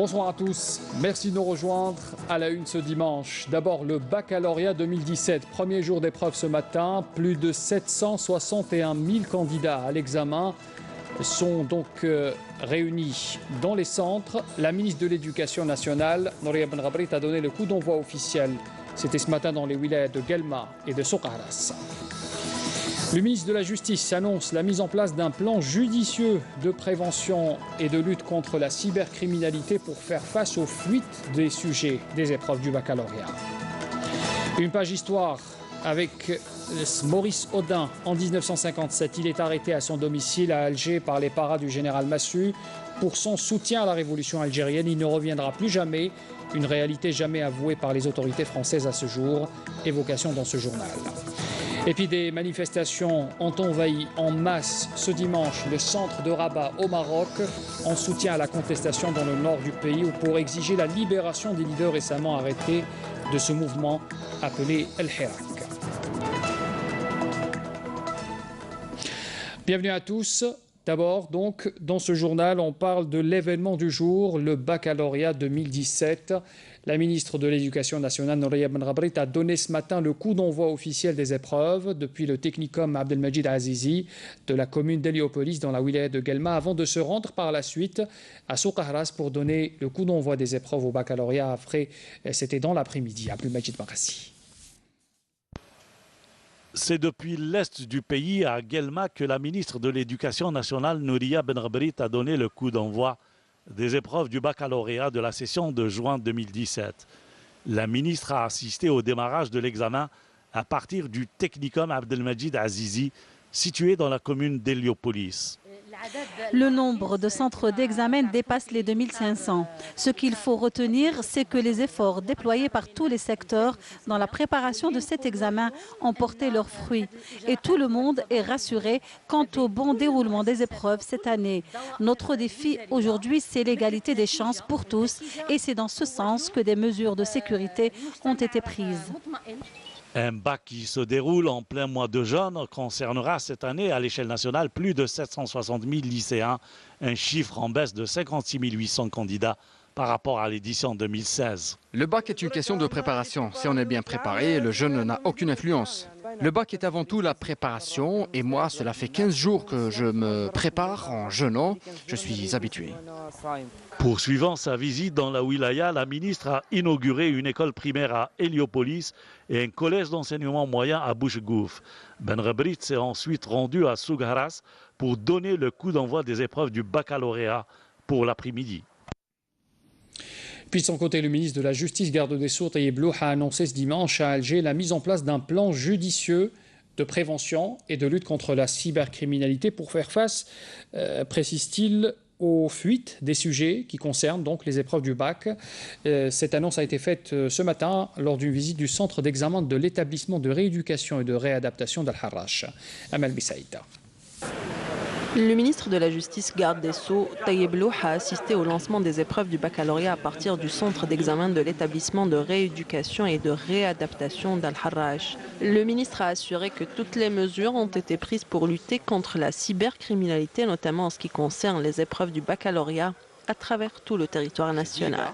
Bonsoir à tous, merci de nous rejoindre à la une ce dimanche. D'abord le baccalauréat 2017, premier jour d'épreuve ce matin. Plus de 761 000 candidats à l'examen sont donc réunis dans les centres. La ministre de l'Éducation nationale, Nouria Ben Ghabrit, a donné le coup d'envoi officiel. C'était ce matin dans les wilayas de Guelma et de Souk Ahras. Le ministre de la Justice annonce la mise en place d'un plan judicieux de prévention et de lutte contre la cybercriminalité pour faire face aux fuites des sujets des épreuves du baccalauréat. Une page histoire avec Maurice Audin. En 1957, il est arrêté à son domicile à Alger par les paras du général Massu pour son soutien à la révolution algérienne. Il ne reviendra plus jamais, une réalité jamais avouée par les autorités françaises à ce jour. Évocation dans ce journal. Et puis des manifestations ont envahi en masse ce dimanche le centre de Rabat au Maroc en soutien à la contestation dans le nord du pays ou pour exiger la libération des leaders récemment arrêtés de ce mouvement appelé El Hirak. Bienvenue à tous. D'abord, donc, dans ce journal, on parle de l'événement du jour, le baccalauréat 2017. La ministre de l'Éducation nationale, Nouria Ben Ghabrit, a donné ce matin le coup d'envoi officiel des épreuves depuis le technicum Abdelmajid Azizi de la commune d'Héliopolis dans la wilaya de Guelma avant de se rendre par la suite à Souk Ahras pour donner le coup d'envoi des épreuves au baccalauréat. Après, c'était dans l'après-midi. Abdelmajid Barassi. C'est depuis l'est du pays, à Guelma, que la ministre de l'Éducation nationale, Nouria Ben Ghabrit, a donné le coup d'envoi des épreuves du baccalauréat de la session de juin 2017. La ministre a assisté au démarrage de l'examen à partir du technicum Abdelmajid Azizi, situé dans la commune d'Héliopolis. Le nombre de centres d'examen dépasse les 2500. Ce qu'il faut retenir, c'est que les efforts déployés par tous les secteurs dans la préparation de cet examen ont porté leurs fruits. Et tout le monde est rassuré quant au bon déroulement des épreuves cette année. Notre défi aujourd'hui, c'est l'égalité des chances pour tous. Et c'est dans ce sens que des mesures de sécurité ont été prises. Un bac qui se déroule en plein mois de juin concernera cette année à l'échelle nationale plus de 760 000 lycéens, un chiffre en baisse de 56 800 candidats par rapport à l'édition 2016. Le bac est une question de préparation. Si on est bien préparé, le jeune n'a aucune influence. Le bac est avant tout la préparation et moi, cela fait 15 jours que je me prépare en jeûnant. Je suis habitué. Poursuivant sa visite dans la wilaya, la ministre a inauguré une école primaire à Héliopolis et un collège d'enseignement moyen à Bouchgouf. Ben Ghabrit s'est ensuite rendu à Souk Ahras pour donner le coup d'envoi des épreuves du baccalauréat pour l'après-midi. Puis de son côté, le ministre de la Justice, garde des Sceaux, Tayeb Louh, a annoncé ce dimanche à Alger la mise en place d'un plan judicieux de prévention et de lutte contre la cybercriminalité pour faire face, précise-t-il, aux fuites des sujets qui concernent donc les épreuves du bac. Cette annonce a été faite ce matin lors d'une visite du centre d'examen de l'établissement de rééducation et de réadaptation d'Al-Harrach. Amal Bissaïta. Le ministre de la Justice, garde des Sceaux, Tayeb Louh, a assisté au lancement des épreuves du baccalauréat à partir du centre d'examen de l'établissement de rééducation et de réadaptation d'Al-Harrach. Le ministre a assuré que toutes les mesures ont été prises pour lutter contre la cybercriminalité, notamment en ce qui concerne les épreuves du baccalauréat à travers tout le territoire national.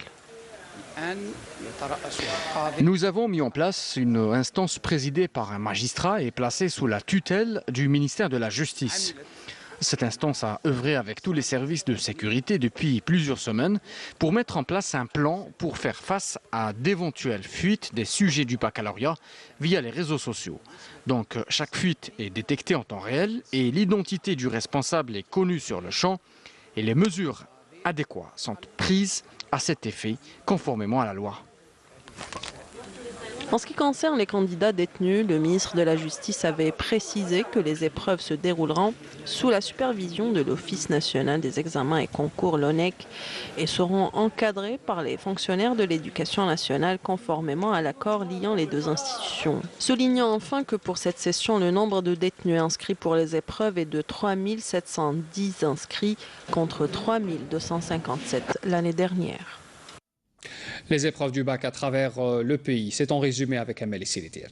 Nous avons mis en place une instance présidée par un magistrat et placée sous la tutelle du ministère de la Justice. Cette instance a œuvré avec tous les services de sécurité depuis plusieurs semaines pour mettre en place un plan pour faire face à d'éventuelles fuites des sujets du baccalauréat via les réseaux sociaux. Donc chaque fuite est détectée en temps réel et l'identité du responsable est connue sur le champ et les mesures adéquates sont prises à cet effet conformément à la loi. En ce qui concerne les candidats détenus, le ministre de la Justice avait précisé que les épreuves se dérouleront sous la supervision de l'Office national des examens et concours, l'ONEC, et seront encadrées par les fonctionnaires de l'éducation nationale conformément à l'accord liant les deux institutions. Soulignant enfin que pour cette session, le nombre de détenus inscrits pour les épreuves est de 3 710 inscrits contre 3 257 l'année dernière. Les épreuves du bac à travers le pays. C'est en résumé avec Amel Silitir.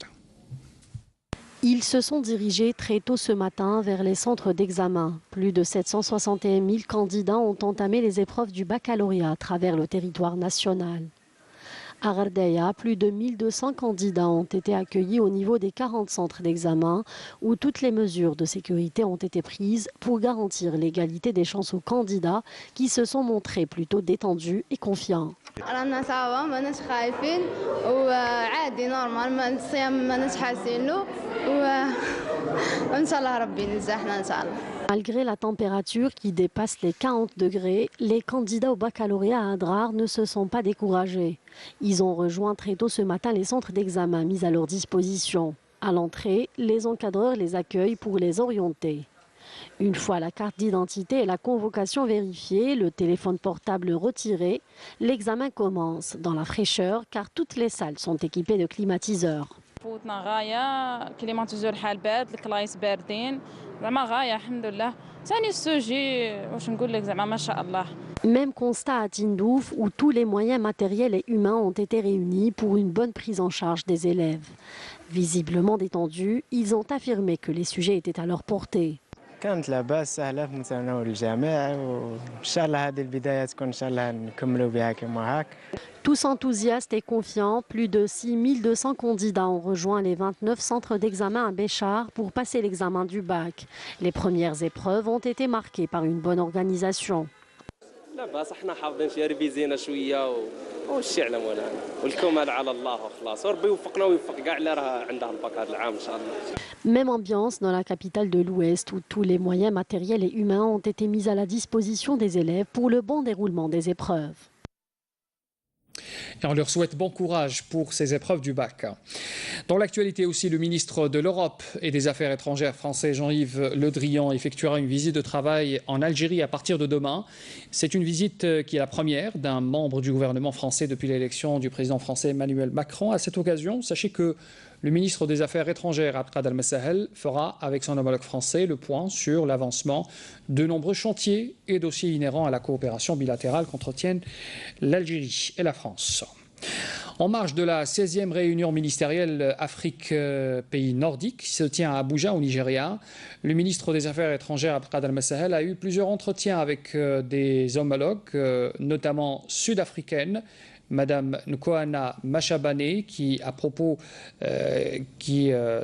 Ils se sont dirigés très tôt ce matin vers les centres d'examen. Plus de 761 000 candidats ont entamé les épreuves du baccalauréat à travers le territoire national. À Ghardaïa, plus de 1200 candidats ont été accueillis au niveau des 40 centres d'examen où toutes les mesures de sécurité ont été prises pour garantir l'égalité des chances aux candidats qui se sont montrés plutôt détendus et confiants. Malgré la température qui dépasse les 40 degrés, les candidats au baccalauréat à Adrar ne se sont pas découragés. Ils ont rejoint très tôt ce matin les centres d'examen mis à leur disposition. À l'entrée, les encadreurs les accueillent pour les orienter. Une fois la carte d'identité et la convocation vérifiée, le téléphone portable retiré, l'examen commence dans la fraîcheur car toutes les salles sont équipées de climatiseurs. Même constat à Tindouf où tous les moyens matériels et humains ont été réunis pour une bonne prise en charge des élèves. Visiblement détendus, ils ont affirmé que les sujets étaient à leur portée. كانت لاباس سهلة في متناول الجميع وإن شاء الله هذه البداية تكون إن شاء الله نكملوا بها كما هاك. Tous enthousiastes et confiants, plus de 6200 candidats ont rejoint les 29 centres d'examen à Béchar pour passer l'examen du bac. Les premières épreuves ont été marquées par une bonne organisation. لاباس احنا حافظين شي ريفيزينا شويه وش يعلم ولا والكم هذا على الله وخلاص وربي يوفقنا ويوفق كاع اللي راه عندها الباك هذا العام ان شاء الله. Même ambiance dans la capitale de l'Ouest où tous les moyens matériels et humains ont été mis à la disposition des élèves pour le bon déroulement des épreuves. Et on leur souhaite bon courage pour ces épreuves du bac. Dans l'actualité aussi, le ministre de l'Europe et des Affaires étrangères français Jean-Yves Le Drian effectuera une visite de travail en Algérie à partir de demain. C'est une visite qui est la première d'un membre du gouvernement français depuis l'élection du président français Emmanuel Macron. À cette occasion, sachez que le ministre des Affaires étrangères, Abdelkader Al-Messahel, fera avec son homologue français le point sur l'avancement de nombreux chantiers et dossiers inhérents à la coopération bilatérale qu'entretiennent l'Algérie et la France. En marge de la 16e réunion ministérielle Afrique-Pays nordiques qui se tient à Abuja, au Nigeria, le ministre des Affaires étrangères, Abdelkader Al-Messahel, a eu plusieurs entretiens avec des homologues, notamment sud-africaines, Madame Nkoana Machabane, qui à propos,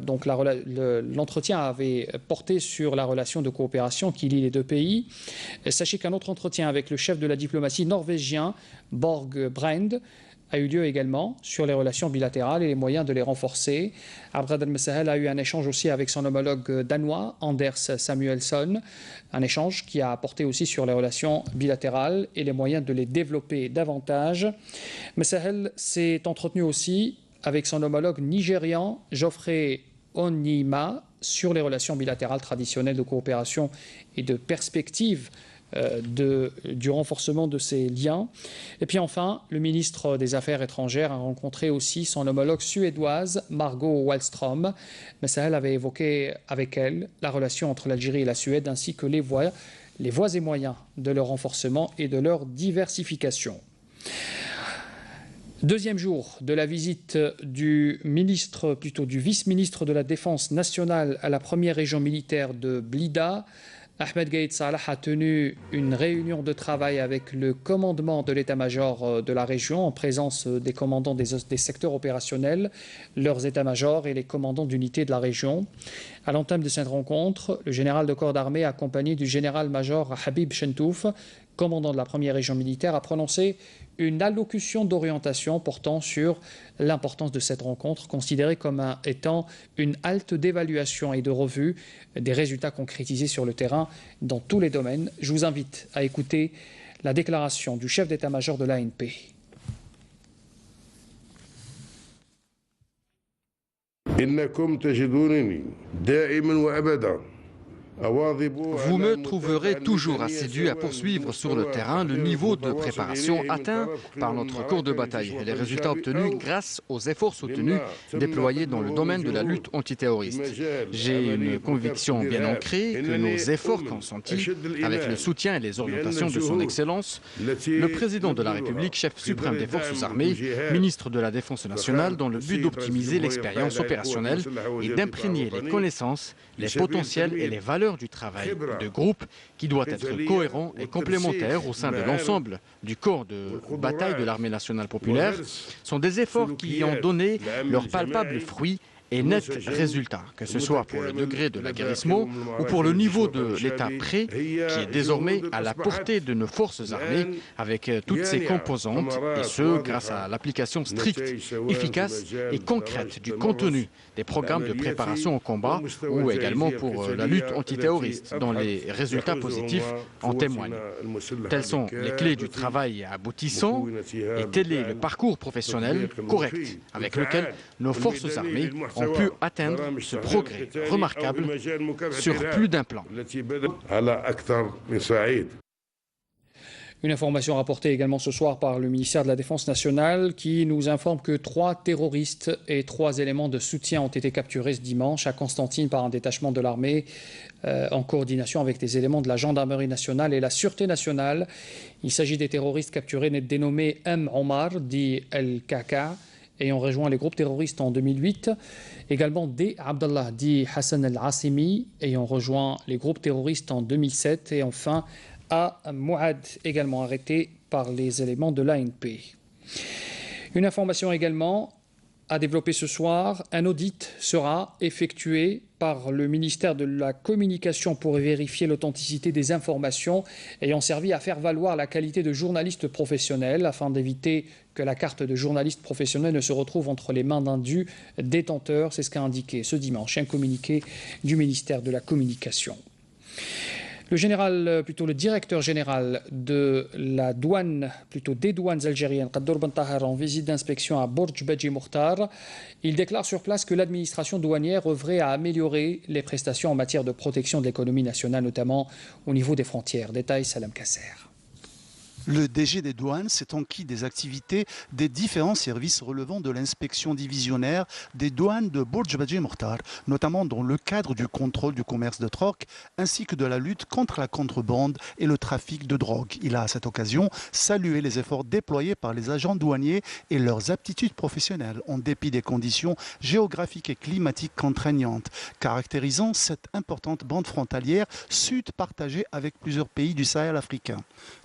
donc l'entretien avait porté sur la relation de coopération qui lie les deux pays. Sachez qu'un autre entretien avec le chef de la diplomatie norvégien, Borg Brend, a eu lieu également sur les relations bilatérales et les moyens de les renforcer. Abdelkader Al-Messahel a eu un échange aussi avec son homologue danois, Anders Samuelsson, un échange qui a porté aussi sur les relations bilatérales et les moyens de les développer davantage. Messahel s'est entretenu aussi avec son homologue nigérian, Geoffrey Onyeama, sur les relations bilatérales traditionnelles de coopération et de perspective du renforcement de ces liens. Et puis enfin, le ministre des Affaires étrangères a rencontré aussi son homologue suédoise, Margot Wallström. Messahel avait évoqué avec elle la relation entre l'Algérie et la Suède ainsi que les voies et moyens de leur renforcement et de leur diversification. Deuxième jour de la visite du vice-ministre de la Défense nationale à la première région militaire de Blida. Ahmed Gaïd Salah a tenu une réunion de travail avec le commandement de l'état-major de la région en présence des commandants des secteurs opérationnels, leurs états-majors et les commandants d'unités de la région. À l'entame de cette rencontre, le général de corps d'armée accompagné du général-major Habib Chentouf, commandant de la première région militaire, a prononcé une allocution d'orientation portant sur l'importance de cette rencontre, considérée comme étant une halte d'évaluation et de revue des résultats concrétisés sur le terrain dans tous les domaines. Je vous invite à écouter la déclaration du chef d'état-major de l'ANP. إنكم تجدونني دائما وأبدا Vous me trouverez toujours assidu à poursuivre sur le terrain le niveau de préparation atteint par notre corps de bataille et les résultats obtenus grâce aux efforts soutenus déployés dans le domaine de la lutte antiterroriste. J'ai une conviction bien ancrée que nos efforts consentis, avec le soutien et les orientations de son Excellence, le Président de la République, chef suprême des forces armées, ministre de la Défense nationale, dans le but d'optimiser l'expérience opérationnelle et d'imprégner les connaissances, les potentiels et les valeurs du travail de groupe qui doit être cohérent et complémentaire au sein de l'ensemble du corps de bataille de l'armée nationale populaire, sont des efforts qui ont donné leurs palpables fruits et net résultat, que ce soit pour le degré de l'aguerrissement ou pour le niveau de l'état prêt qui est désormais à la portée de nos forces armées avec toutes ses composantes, et ce grâce à l'application stricte, efficace et concrète du contenu des programmes de préparation au combat ou également pour la lutte antiterroriste dont les résultats positifs en témoignent. Telles sont les clés du travail aboutissant et tel est le parcours professionnel correct avec lequel nos forces armées ont pu atteindre ce progrès remarquable sur plus d'un plan. Une information rapportée également ce soir par le ministère de la Défense nationale qui nous informe que 3 terroristes et 3 éléments de soutien ont été capturés ce dimanche à Constantine par un détachement de l'armée en coordination avec des éléments de la gendarmerie nationale et la sûreté nationale. Il s'agit des terroristes capturés dénommés M. Omar, dit El Kaka, ayant rejoint les groupes terroristes en 2008. Également D. Abdallah, dit Hassan El-Assimi, ayant rejoint les groupes terroristes en 2007. Et enfin, A. Mouad, également arrêté par les éléments de l'ANP. Une information également à développer ce soir. Un audit sera effectué par le ministère de la Communication pour vérifier l'authenticité des informations ayant servi à faire valoir la qualité de journaliste professionnel afin d'éviter que la carte de journaliste professionnel ne se retrouve entre les mains d'indus détenteurs. C'est ce qu'a indiqué ce dimanche un communiqué du ministère de la Communication. Le directeur général de la douane, des douanes algériennes, Qadour Ben Tahar, en visite d'inspection à Bourj Badji Mokhtar, il déclare sur place que l'administration douanière œuvrait à améliorer les prestations en matière de protection de l'économie nationale, notamment au niveau des frontières. Détail Salam Kasser. Le DG des douanes s'est enquis des activités des différents services relevant de l'inspection divisionnaire des douanes de Bourj Badji Mokhtar, notamment dans le cadre du contrôle du commerce de troc ainsi que de la lutte contre la contrebande et le trafic de drogue. Il a à cette occasion salué les efforts déployés par les agents douaniers et leurs aptitudes professionnelles en dépit des conditions géographiques et climatiques contraignantes, caractérisant cette importante bande frontalière sud partagée avec plusieurs pays du Sahel africain.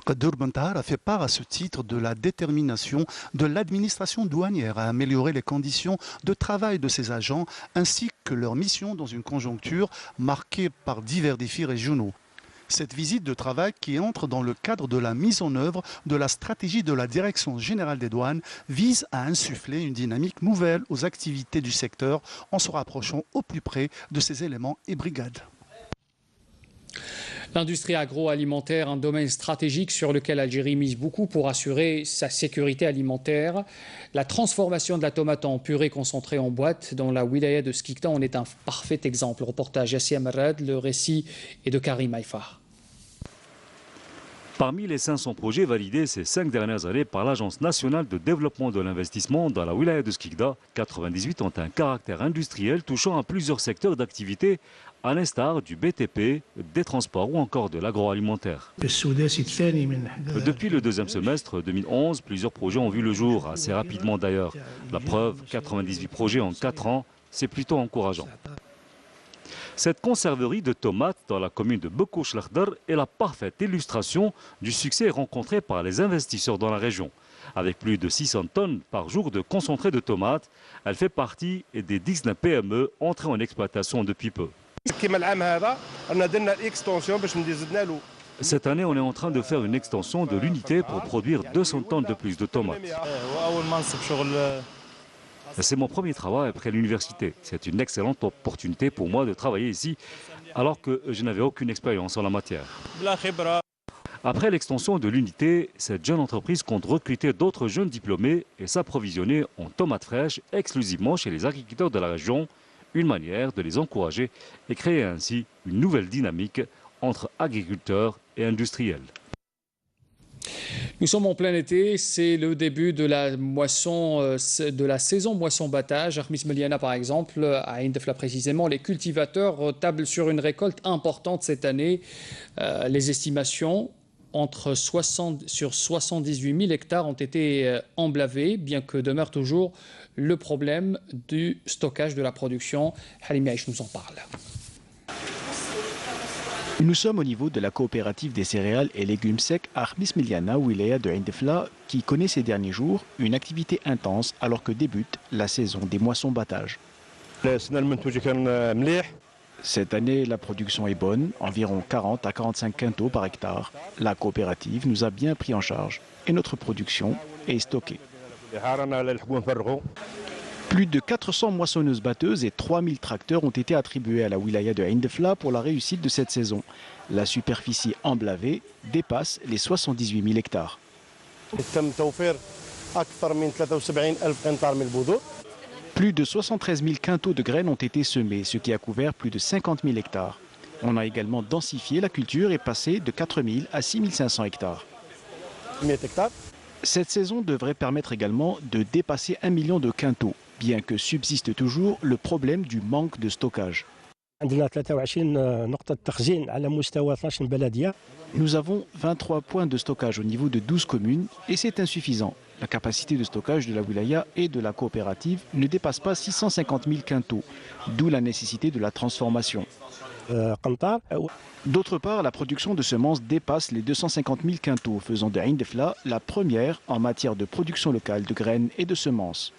Qadour Ben Tahar a fait part à ce titre de la détermination de l'administration douanière à améliorer les conditions de travail de ses agents ainsi que leur mission dans une conjoncture marquée par divers défis régionaux. Cette visite de travail qui entre dans le cadre de la mise en œuvre de la stratégie de la Direction générale des douanes vise à insuffler une dynamique nouvelle aux activités du secteur en se rapprochant au plus près de ses éléments et brigades. L'industrie agroalimentaire, un domaine stratégique sur lequel l'Algérie mise beaucoup pour assurer sa sécurité alimentaire. La transformation de la tomate en purée concentrée en boîte dans la wilaya de Skikda en est un parfait exemple. Reportage Yassia Marad, le récit est de Karim Haïfa. Parmi les 500 projets validés ces 5 dernières années par l'Agence nationale de développement de l'investissement dans la wilaya de Skikda, 98 ont un caractère industriel touchant à plusieurs secteurs d'activité, à l'instar du BTP, des transports ou encore de l'agroalimentaire. Depuis le deuxième semestre 2011, plusieurs projets ont vu le jour, assez rapidement d'ailleurs. La preuve, 98 projets en 4 ans, c'est plutôt encourageant. Cette conserverie de tomates dans la commune de Bekouch Lakhdar est la parfaite illustration du succès rencontré par les investisseurs dans la région. Avec plus de 600 tonnes par jour de concentré de tomates, elle fait partie des 19 PME entrées en exploitation depuis peu. Cette année, on est en train de faire une extension de l'unité pour produire 200 tonnes de plus de tomates. C'est mon premier travail après l'université. C'est une excellente opportunité pour moi de travailler ici alors que je n'avais aucune expérience en la matière. Après l'extension de l'unité, cette jeune entreprise compte recruter d'autres jeunes diplômés et s'approvisionner en tomates fraîches exclusivement chez les agriculteurs de la région. Une manière de les encourager et créer ainsi une nouvelle dynamique entre agriculteurs et industriels. Nous sommes en plein été, c'est le début de la moisson, de la saison moisson-battage. Armis Meliana, par exemple, à Indefla précisément, les cultivateurs tablent sur une récolte importante cette année. Les estimations sur 78 000 hectares ont été emblavés, bien que demeure toujours le problème du stockage de la production. Halim Aïch nous en parle. Nous sommes au niveau de la coopérative des céréales et légumes secs Armis Meliana, wilaya de Indefla, qui connaît ces derniers jours une activité intense alors que débute la saison des moissons-battages. Cette année, la production est bonne, environ 40 à 45 quintaux par hectare. La coopérative nous a bien pris en charge et notre production est stockée. Plus de 400 moissonneuses-batteuses et 3000 tracteurs ont été attribués à la wilaya de Indefla pour la réussite de cette saison. La superficie emblavée dépasse les 78 000 hectares. Plus de 73 000 quintaux de graines ont été semés, ce qui a couvert plus de 50 000 hectares. On a également densifié la culture et passé de 4 000 à 6 500 hectares. Cette saison devrait permettre également de dépasser 1 million de quintaux, bien que subsiste toujours le problème du manque de stockage. Nous avons 23 points de stockage au niveau de 12 communes et c'est insuffisant. La capacité de stockage de la wilaya et de la coopérative ne dépasse pas 650 000 quintaux, d'où la nécessité de la transformation. D'autre part, la production de semences dépasse les 250 000 quintaux, faisant de Indefla la première en matière de production locale de graines et de semences.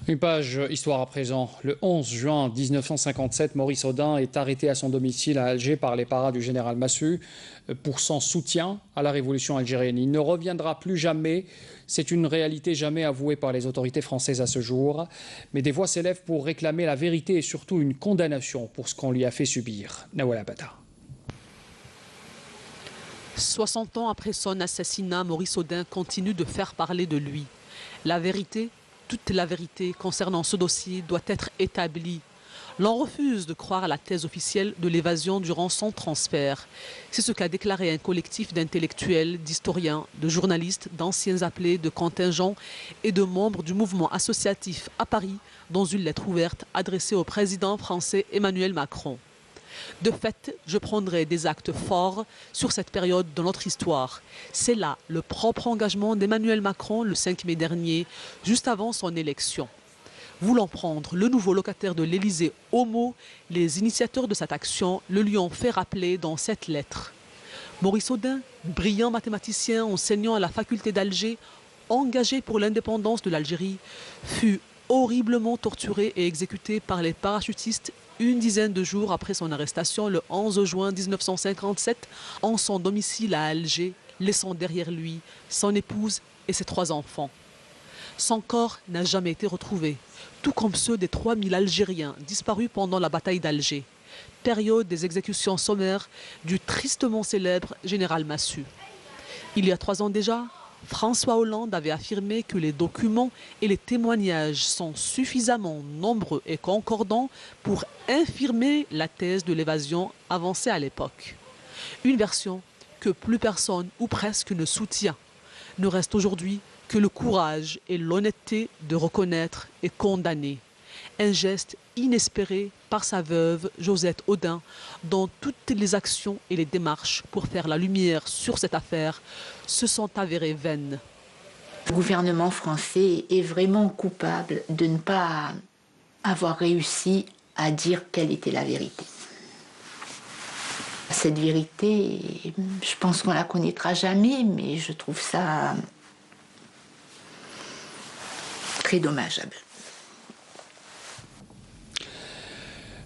Une page histoire à présent. Le 11 juin 1957, Maurice Audin est arrêté à son domicile à Alger par les paras du général Massu pour son soutien à la révolution algérienne. Il ne reviendra plus jamais. C'est une réalité jamais avouée par les autorités françaises à ce jour. Mais des voix s'élèvent pour réclamer la vérité et surtout une condamnation pour ce qu'on lui a fait subir. Nawala Bata. 60 ans après son assassinat, Maurice Audin continue de faire parler de lui. La vérité, toute la vérité concernant ce dossier doit être établie. L'on refuse de croire à la thèse officielle de l'évasion durant son transfert. C'est ce qu'a déclaré un collectif d'intellectuels, d'historiens, de journalistes, d'anciens appelés, de contingents et de membres du mouvement associatif à Paris dans une lettre ouverte adressée au président français Emmanuel Macron. De fait, je prendrai des actes forts sur cette période de notre histoire. C'est là le propre engagement d'Emmanuel Macron le 5 mai dernier, juste avant son élection. Voulant prendre le nouveau locataire de l'Élysée au mot, les initiateurs de cette action le lui ont fait rappeler dans cette lettre. Maurice Audin, brillant mathématicien enseignant à la faculté d'Alger, engagé pour l'indépendance de l'Algérie, fut horriblement torturé et exécuté par les parachutistes une dizaine de jours après son arrestation le 11 juin 1957 en son domicile à Alger, laissant derrière lui son épouse et ses 3 enfants. Son corps n'a jamais été retrouvé, tout comme ceux des 3000 Algériens disparus pendant la bataille d'Alger, période des exécutions sommaires du tristement célèbre général Massu. Il y a 3 ans déjà, François Hollande avait affirmé que les documents et les témoignages sont suffisamment nombreux et concordants pour infirmer la thèse de l'évasion avancée à l'époque. Une version que plus personne ou presque ne soutient. Ne reste aujourd'hui que le courage et l'honnêteté de reconnaître et condamner. Un geste inespéré par sa veuve Josette Audin, dont toutes les actions et les démarches pour faire la lumière sur cette affaire se sont avérées vaines. Le gouvernement français est vraiment coupable de ne pas avoir réussi à dire quelle était la vérité. Cette vérité, je pense qu'on la connaîtra jamais, mais je trouve ça très dommageable.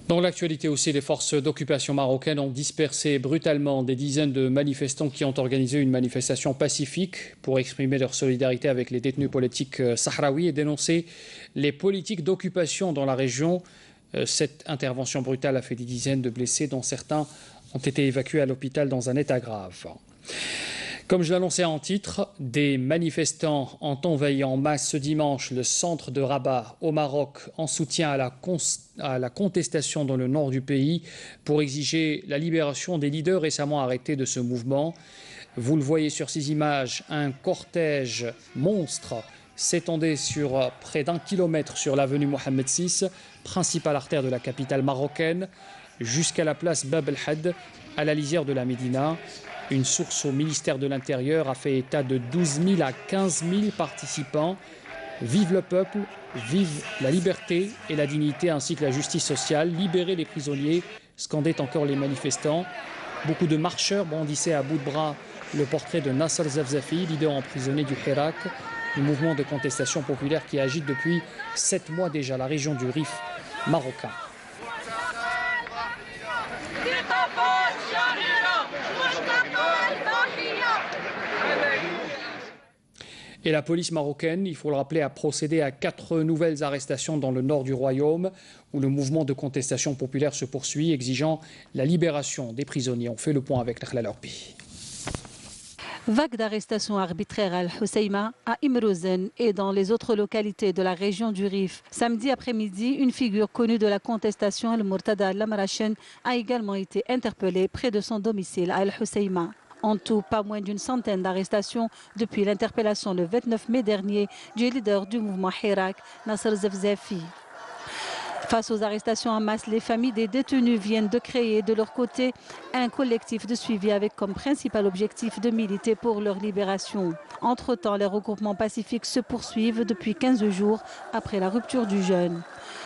Dans l'actualité aussi, les forces d'occupation marocaines ont dispersé brutalement des dizaines de manifestants qui ont organisé une manifestation pacifique pour exprimer leur solidarité avec les détenus politiques sahraouis et dénoncer les politiques d'occupation dans la région. Cette intervention brutale a fait des dizaines de blessés, dont certains ont été évacués à l'hôpital dans un état grave. Comme je l'annonçais en titre, des manifestants ont envahi en masse ce dimanche le centre de Rabat au Maroc en soutien à la contestation dans le nord du pays pour exiger la libération des leaders récemment arrêtés de ce mouvement. Vous le voyez sur ces images, un cortège monstre s'étendait sur près d'1 kilomètre sur l'avenue Mohamed VI, principale artère de la capitale marocaine, jusqu'à la place Bab el-Had, à la lisière de la Médina. Une source au ministère de l'Intérieur a fait état de 12 000 à 15 000 participants. Vive le peuple, vive la liberté et la dignité ainsi que la justice sociale. Libérez les prisonniers, scandaient encore les manifestants. Beaucoup de marcheurs brandissaient à bout de bras le portrait de Nasser Zafzafi, leader emprisonné du Hirak, le mouvement de contestation populaire qui agite depuis 7 mois déjà la région du Rif marocain. Et la police marocaine, il faut le rappeler, a procédé à 4 nouvelles arrestations dans le nord du royaume, où le mouvement de contestation populaire se poursuit, exigeant la libération des prisonniers. On fait le point avec Nakhla Lorbi. Vague d'arrestations arbitraires à Al-Hoceima, à Imrozen et dans les autres localités de la région du Rif. Samedi après-midi, une figure connue de la contestation, Al-Murtada Al-Lamrachen, a également été interpellée près de son domicile à Al-Hoceima. En tout, pas moins d'une centaine d'arrestations depuis l'interpellation le 29 mai dernier du leader du mouvement Hirak, Nasser Zafzafi. Face aux arrestations en masse, les familles des détenus viennent de créer de leur côté un collectif de suivi avec comme principal objectif de militer pour leur libération. Entre-temps, les regroupements pacifiques se poursuivent depuis 15 jours après la rupture du jeûne.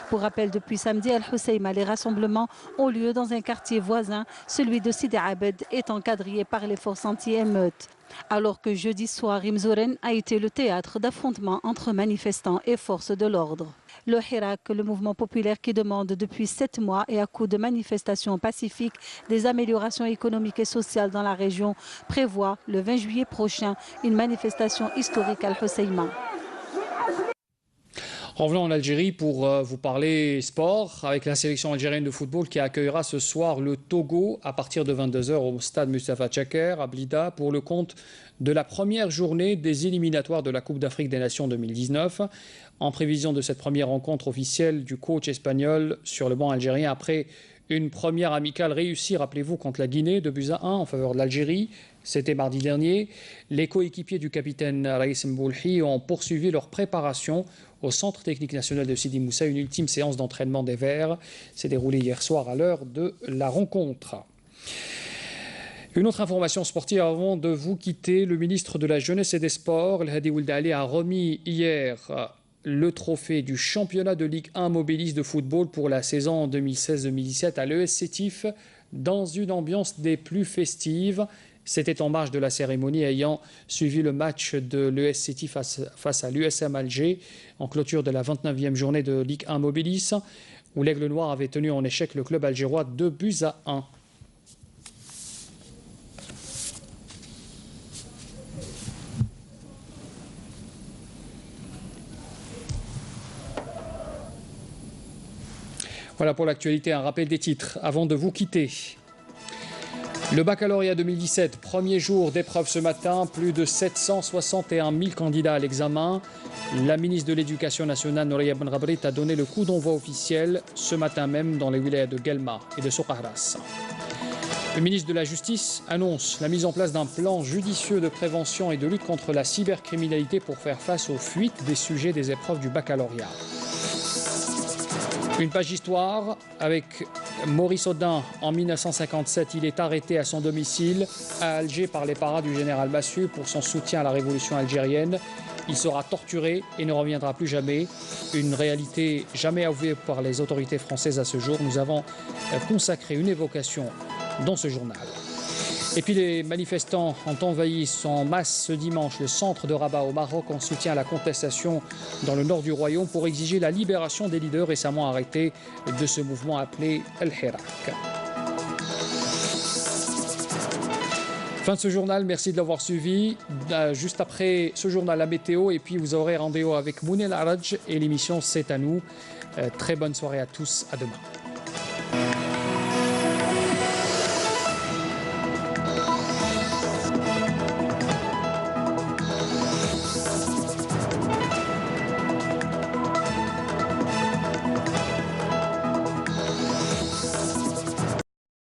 Pour rappel, depuis samedi, Al-Hoceima, les rassemblements ont lieu dans un quartier voisin, celui de Sidi Abed, étant quadrillé par les forces anti-émeutes. Alors que jeudi soir, Imzoren a été le théâtre d'affrontements entre manifestants et forces de l'ordre. Le Hirak, le mouvement populaire qui demande depuis 7 mois et à coup de manifestations pacifiques des améliorations économiques et sociales dans la région, prévoit le 20 juillet prochain une manifestation historique à Al-Hoceima. Revenons en Algérie pour vous parler sport avec la sélection algérienne de football qui accueillera ce soir le Togo à partir de 22 h au stade Mustafa Tchaker à Blida pour le compte de la première journée des éliminatoires de la Coupe d'Afrique des Nations 2019. En prévision de cette première rencontre officielle du coach espagnol sur le banc algérien après une première amicale réussie, rappelez-vous, contre la Guinée, 2-1 en faveur de l'Algérie. C'était mardi dernier. Les coéquipiers du capitaine Raïs Mboulhi ont poursuivi leur préparation au Centre technique national de Sidi Moussa. Une ultime séance d'entraînement des Verts s'est déroulée hier soir à l'heure de la rencontre. Une autre information sportive avant de vous quitter. Le ministre de la Jeunesse et des Sports, El Hadi Ould Ali, a remis hier le trophée du championnat de Ligue 1 Mobilis de football pour la saison 2016-2017 à l'ES Sétif dans une ambiance des plus festives. C'était en marge de la cérémonie ayant suivi le match de l'ES Sétif face à l'USM Alger en clôture de la 29e journée de Ligue 1 Mobilis où l'Aigle Noir avait tenu en échec le club algérois 2-1. Voilà pour l'actualité, un rappel des titres avant de vous quitter. Le baccalauréat 2017, premier jour d'épreuve ce matin, plus de 761 000 candidats à l'examen. La ministre de l'Éducation nationale, Nouria Benrabrit, a donné le coup d'envoi officiel ce matin même dans les wilayas de Guelma et de Soukahras. Le ministre de la Justice annonce la mise en place d'un plan judicieux de prévention et de lutte contre la cybercriminalité pour faire face aux fuites des sujets des épreuves du baccalauréat. Une page d'histoire avec Maurice Audin. En 1957, il est arrêté à son domicile à Alger par les paras du général Massu pour son soutien à la révolution algérienne. Il sera torturé et ne reviendra plus jamais. Une réalité jamais avouée par les autorités françaises à ce jour. Nous avons consacré une évocation dans ce journal. Et puis les manifestants ont envahi en masse ce dimanche le centre de Rabat au Maroc en soutien à la contestation dans le nord du royaume pour exiger la libération des leaders récemment arrêtés de ce mouvement appelé Al-Hirak. Fin de ce journal, merci de l'avoir suivi. Juste après ce journal, la météo, et puis vous aurez rendez-vous avec Mounel Araj et l'émission C'est à nous. Très bonne soirée à tous, à demain.